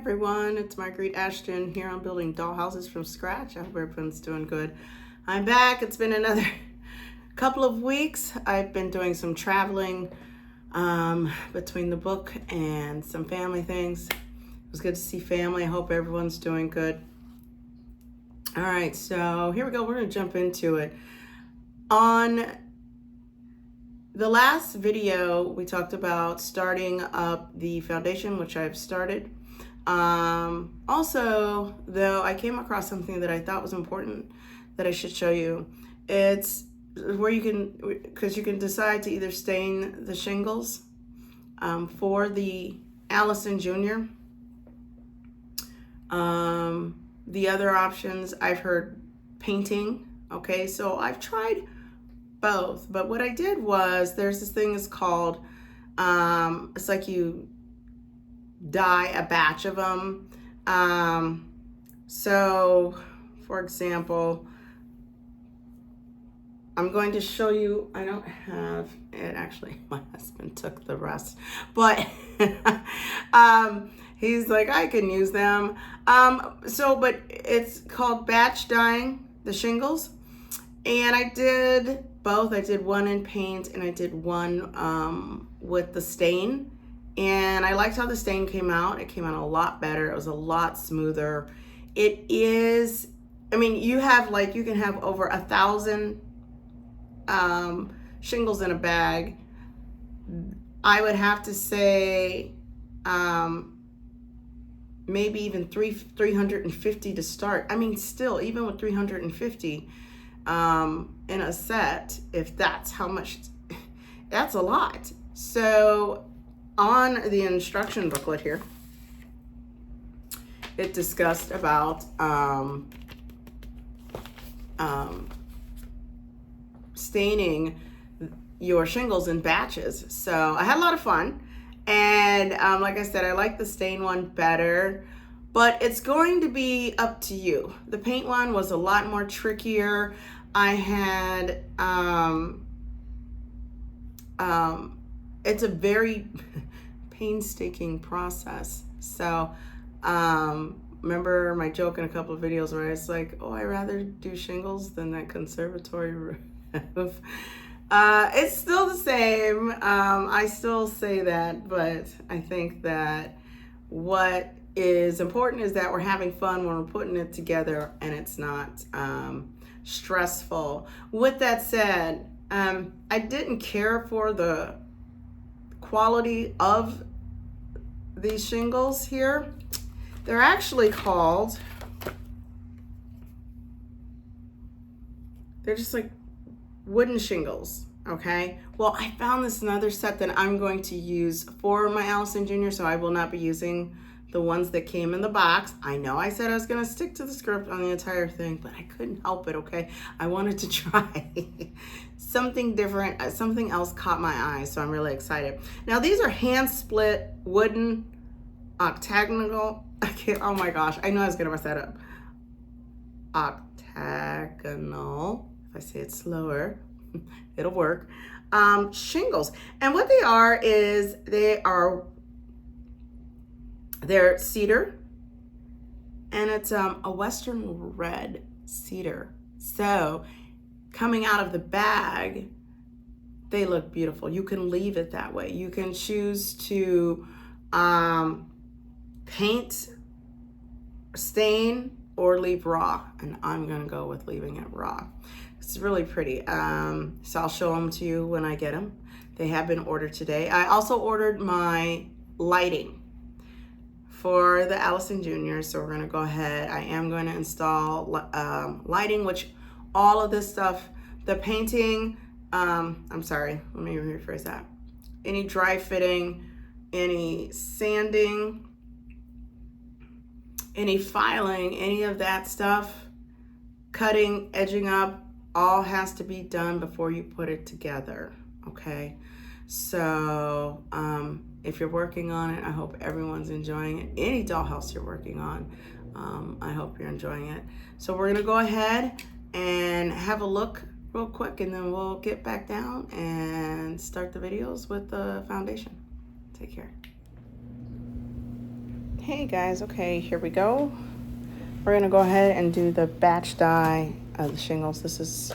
everyone, it's Marguerite Ashton here on building dollhouses from scratch. I hope everyone's doing good. I'm back. It's been another couple of weeks. I've been doing some traveling between the book and some family things. It was good to see family. I hope everyone's doing good. All right, so here we go. We're going to jump into it. On the last video, we talked about starting up the foundation, which I've started. Also, though, I came across something that I thought was important that I should show you. It's where you can, because you can decide to either stain the shingles for the Alison Jr. The other options, I've heard painting. Okay, so I've tried both, but what I did was, there's this thing is called, it's like you dye a batch of them. So for example, I'm going to show you, I don't have it, actually my husband took the rest, but he's like, I can use them. But it's called batch dyeing the shingles, and I did both. I did one in paint and I did one with the stain, and I liked how the stain came out. It came out a lot better. It was a lot smoother. It is, I mean, you can have over 1,000 shingles in a bag. I would have to say maybe even 350 to start. I mean, still, even with 350 in a set, if that's how much, that's a lot. So on the instruction booklet here, it discussed about staining your shingles in batches. So I had a lot of fun, and like I said, I like the stain one better, but it's going to be up to you. The paint one was a lot more trickier. I had it's a very painstaking process. So remember my joke in a couple of videos where it's like, oh, I'd rather do shingles than that conservatory roof. It's still the same. I still say that, but I think that what is important is that we're having fun when we're putting it together and it's not stressful. With that said, I didn't care for the quality of these shingles here. They're actually called, they're just like wooden shingles. Okay, well, I found this another set that I'm going to use for my Alison Jr., so I will not be using the ones that came in the box. I know I said I was going to stick to the script on the entire thing, but I couldn't help it. Okay, I wanted to try something different. Something else caught my eye, so I'm really excited. Now, these are hand split wooden octagonal, oh my gosh, I know I was going to mess that up, octagonal, if I say it slower, it'll work, shingles. And what they are is they're cedar, and it's a western red cedar. So coming out of the bag, they look beautiful. You can leave it that way. You can choose to paint, stain, or leave raw, and I'm gonna go with leaving it raw. It's really pretty. So I'll show them to you when I get them. They have been ordered today. I also ordered my lighting for the Alison Jr., so we're gonna go ahead. I am going to install lighting, which all of this stuff, the painting, I'm sorry, let me rephrase that. Any dry fitting, any sanding, any filing, any of that stuff, cutting, edging up, all has to be done before you put it together, okay? So if you're working on it, I hope everyone's enjoying it. Any dollhouse you're working on, I hope you're enjoying it. So we're gonna go ahead and have a look real quick, and then we'll get back down and start the videos with the foundation. Take care. Hey guys, okay, here we go. We're gonna go ahead and do the batch dye of the shingles. This is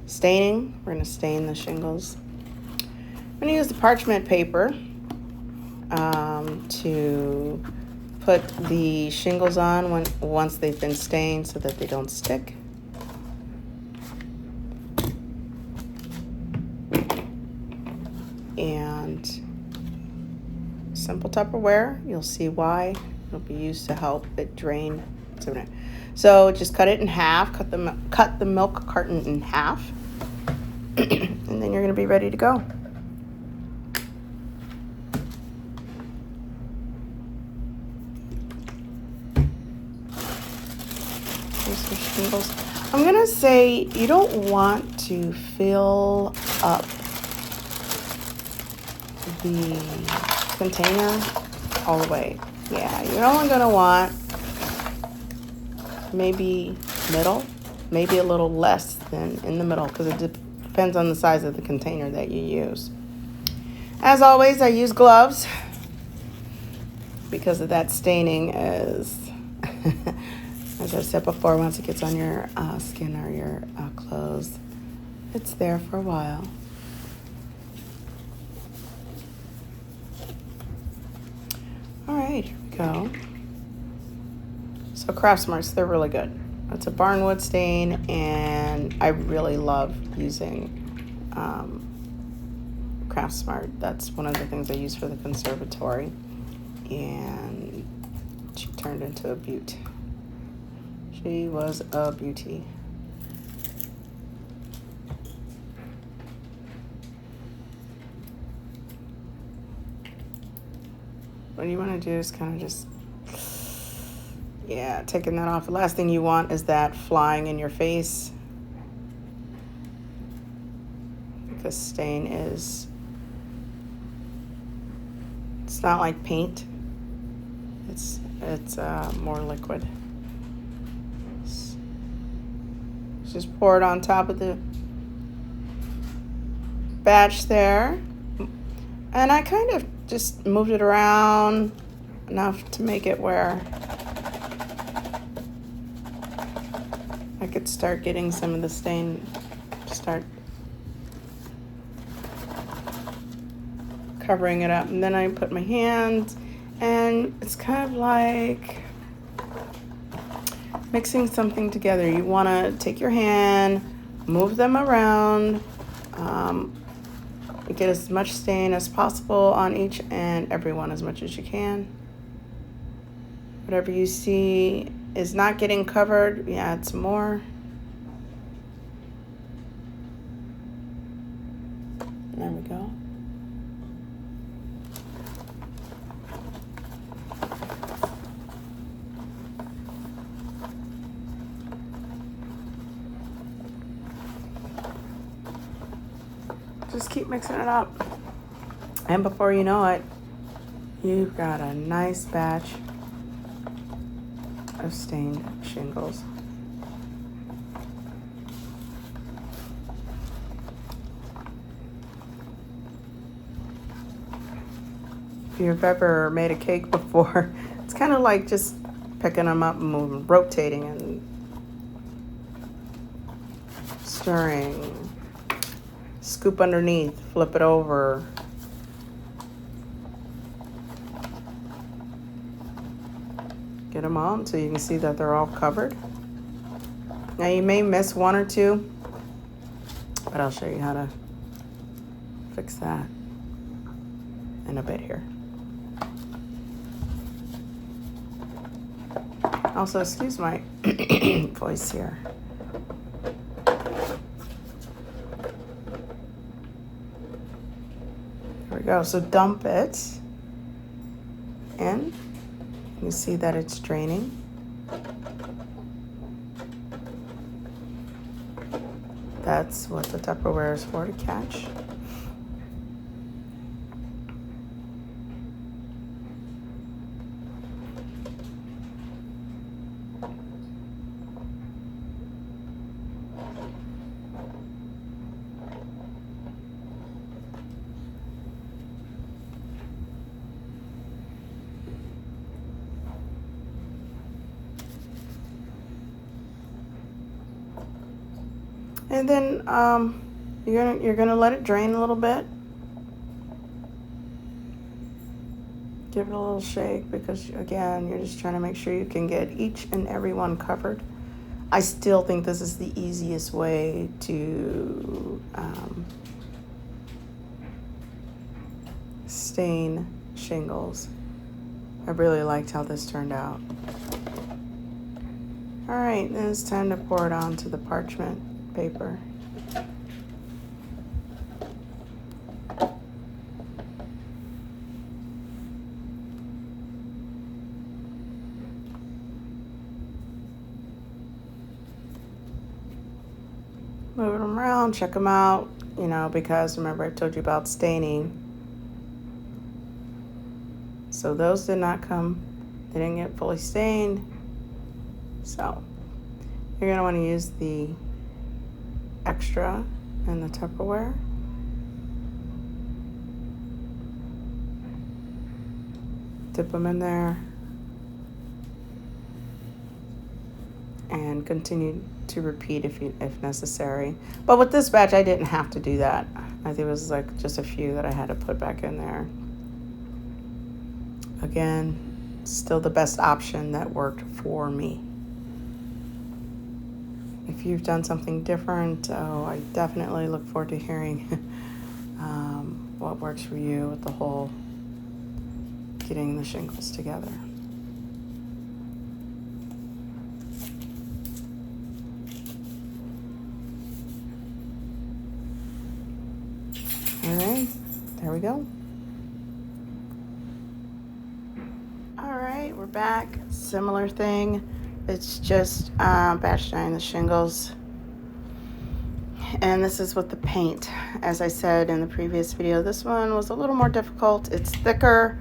staining. We're gonna stain the shingles. I'm gonna use the parchment paper to put the shingles on once they've been stained so that they don't stick. And simple Tupperware, you'll see why. It'll be used to help it drain. So just cut it in half, cut the milk carton in half, and then you're gonna be ready to go. Here's the shingles. I'm gonna say you don't want to fill up the container all the way. Yeah, you're only gonna want maybe middle, maybe a little less than in the middle, because it depends on the size of the container that you use. As always, I use gloves because of that staining is, as I said before, once it gets on your skin or your clothes, it's there for a while. All right, here we go. So Craft Smarts, they're really good. It's a barnwood stain, and I really love using Craft Smart. That's one of the things I use for the conservatory, and she turned into a beaut. She was a beauty. What you want to do is kind of just, yeah, taking that off. The last thing you want is that flying in your face, because stain is, it's not like paint. It's more liquid. Just pour it on top of the batch there. And I kind of just moved it around enough to make it where I could start getting some of the stain, start covering it up. And then I put my hands, and it's kind of like mixing something together. You want to take your hand, move them around, get as much stain as possible on each and every one, as much as you can. Whatever you see is not getting covered, you add some more. There we go. Just keep mixing it up. And before you know it, you've got a nice batch of stained shingles. If you've ever made a cake before, it's kind of like just picking them up and moving, rotating and stirring. Scoop underneath, flip it over. Get them on so you can see that they're all covered. Now you may miss one or two, but I'll show you how to fix that in a bit here. Also, excuse my voice here. There we go. So dump it in. You see that it's draining. That's what the Tupperware is for, to catch. And then you're gonna let it drain a little bit. Give it a little shake because, again, you're just trying to make sure you can get each and every one covered. I still think this is the easiest way to stain shingles. I really liked how this turned out. All right, then it's time to pour it onto the parchment paper. Move them around, check them out, because remember I told you about staining. So those did not come, they didn't get fully stained. So you're gonna wanna use the extra in the Tupperware. Dip them in there and continue to repeat if necessary. But with this batch, I didn't have to do that. I think it was like just a few that I had to put back in there. Again, still the best option that worked for me. If you've done something different, I definitely look forward to hearing what works for you with the whole getting the shingles together. All right, there we go. All right, we're back. Similar thing. It's just batch dyeing the shingles. And this is with the paint. As I said in the previous video, this one was a little more difficult. It's thicker.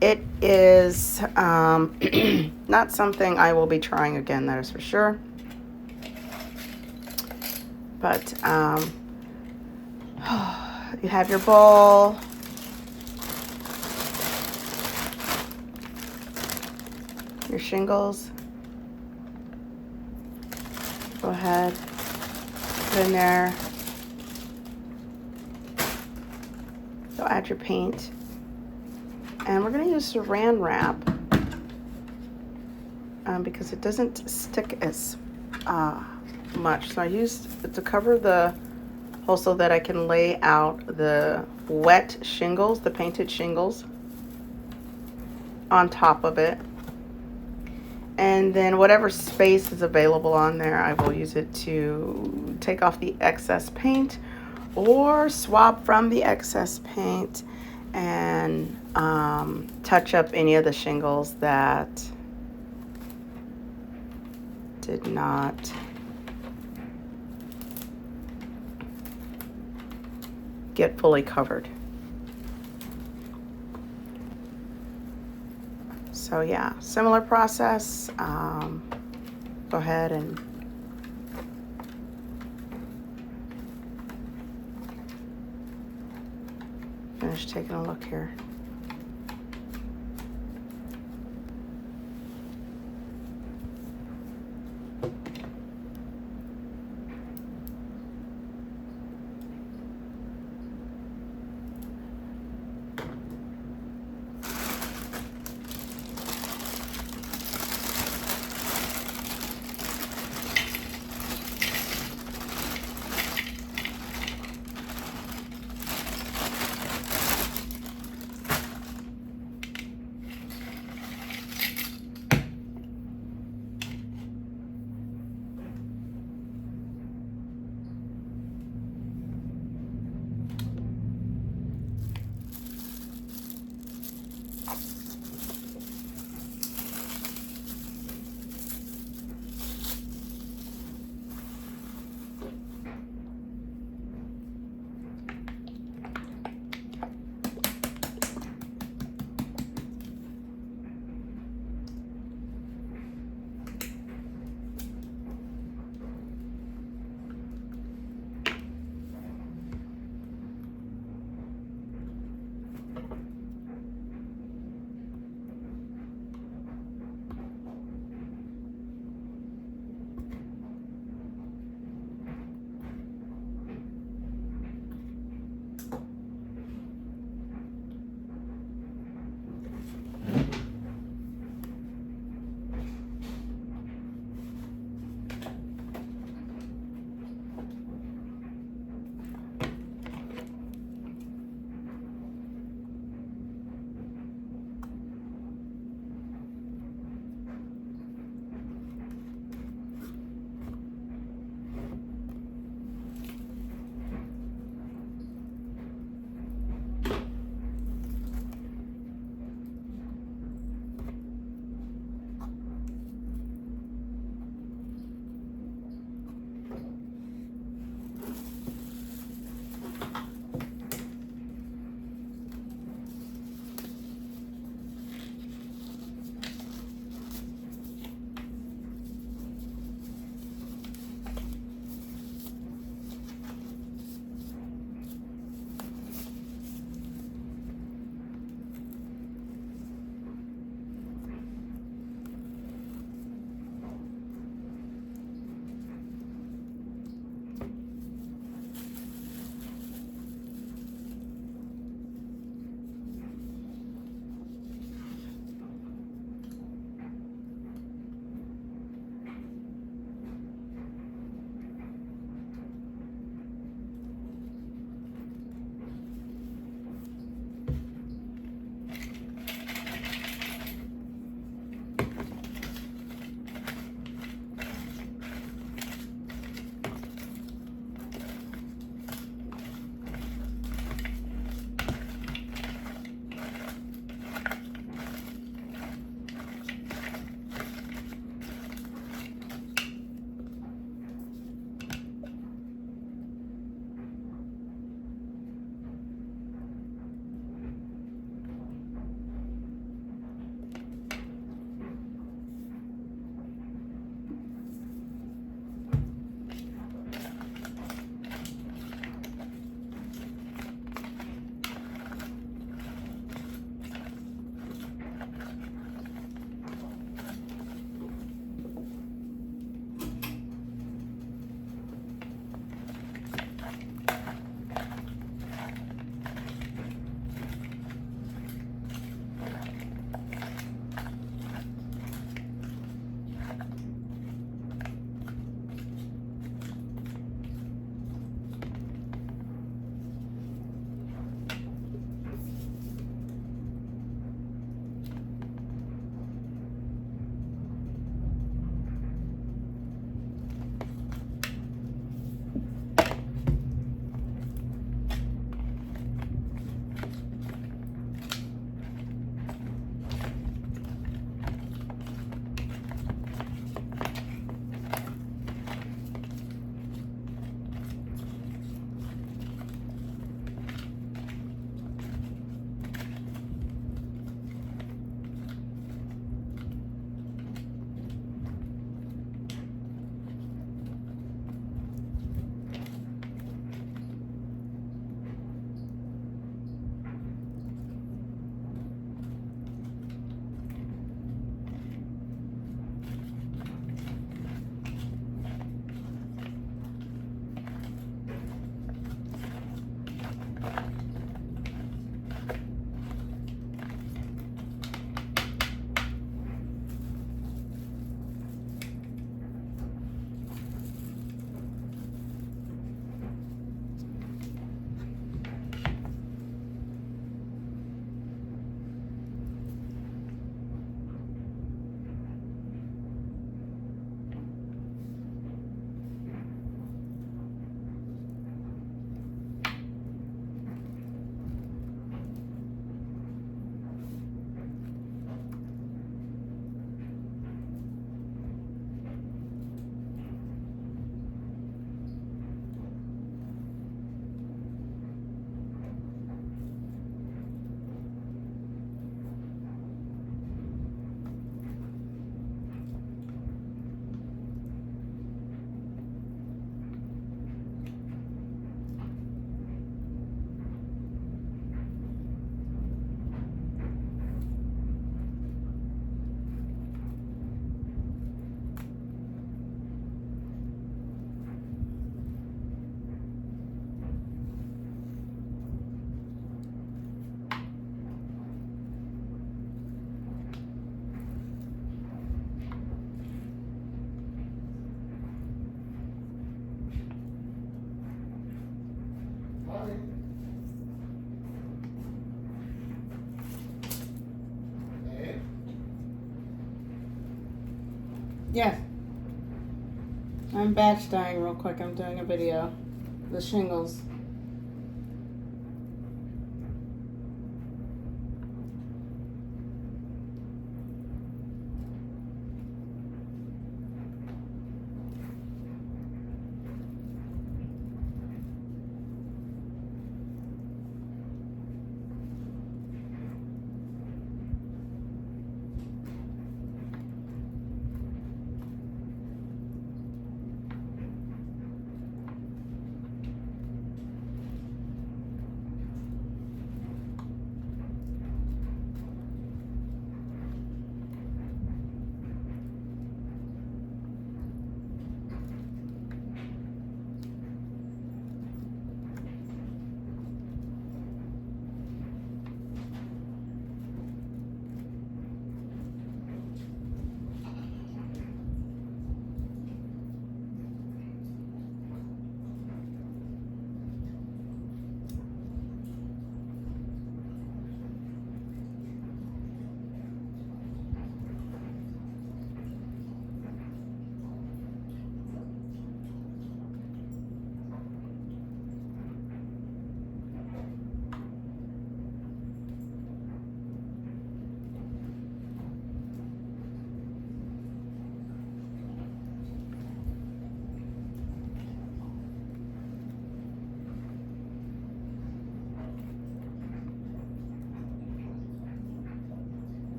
It is not something I will be trying again, that is for sure. But you have your bowl. Your shingles. Go ahead, put in there. So add your paint. And we're gonna use saran wrap because it doesn't stick as much. So I used to cover the hole so that I can lay out the wet shingles, the painted shingles, on top of it. And then whatever space is available on there, I will use it to take off the excess paint or swab from the excess paint and touch up any of the shingles that did not get fully covered. So yeah, similar process. Go ahead and finish taking a look here. Yes. I'm batch dyeing real quick. I'm doing a video. The shingles.